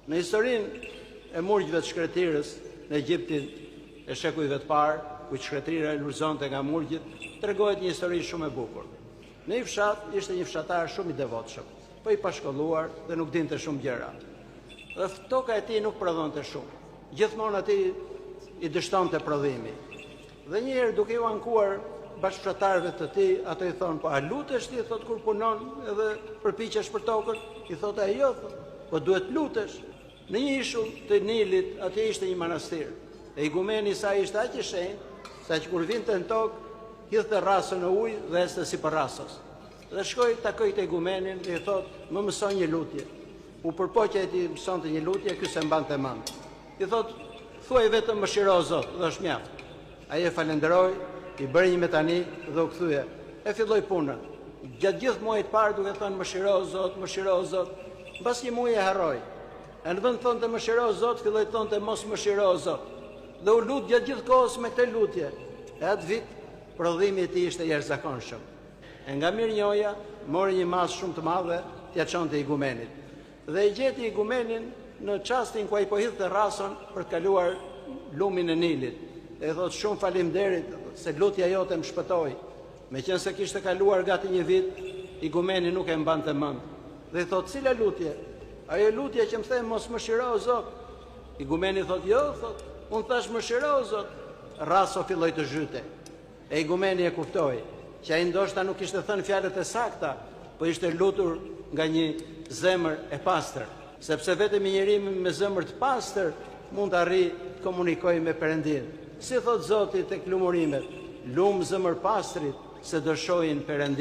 Në historinë e murgjve të shkretirës në Egjiptin e shekujve të parë, ku shkretira e lurzonte nga murgjit, tregohet një histori shumë e bukur. Në një fshat ishte një fshatar shumë i devotshëm, po i pashkolluar dhe nuk dinte shumë gjëra. Dhe toka e tij nuk prodhonte shumë. Gjithmonë atij i dështonte prodhimi. Dhe një herë duke u ankuar bashkëfshatarëve të tij, ato i thonë, po a lutesh ti, thot, kur punon edhe përpiqesh për tokën? I thotë ai, jo, po duhet lutesh. Në një ishull të Nilit, atje ishte një manastir. E igumeni i saj ishte aq i shenjtë, sa që kur vinte në tokë, hidhte rasën në ujë dhe este si për rasës. Dhe shkoi takoi te igumenin dhe i thotë, më mëson një lutje. U përpoqja e tij mësonte një lutje, ky se mbante mend. I thotë, thuaj vetëm mëshiro Zot, dhe është mjaft. Ai e falenderoi, i bëri një metani dhe u kthye. E filloi punën. Gjatë gjithë muajit parë duke thënë mëshiro Zot, mëshiro Zot. Mbas një muaji e harroi. E në vend thonte mëshiro Zot, filloi thonte mos mëshiro Zot. Dhe u lut gjatë gjithë kohës me këtë lutje. E atë vit prodhimi i tij ishte jashtëzakonshëm. E nga mirënjohja mori një masë shumë të madhe, t'ia çonte igumenit. Dhe i gjeti igumenin në çastin ku ai po hidhte rasën për të kaluar lumin e Nilit. E thot, shumë faleminderit se lutja jote më shpëtoi. Meqense kishte kaluar gati një vit, igumeni nuk e mbante mend. Dhe i thot, cila lutje? Ajo lutje që më the mos mëshiro Zot. Igumeni thot, jo, thot, unë thash mëshiro Zot. Raso filloi të zhyte. E igumeni e kuptoi që ai ndoshta nuk kishte thënë fjalët e sakta, po ishte lutur nga një zemër e pastër, sepse vetëm një njeri me zemër të pastër mund të arrijë të komunikojë me Perëndin. Si thot Zoti tek lumurimet, lum zemër pastrit se do shohin Perëndin.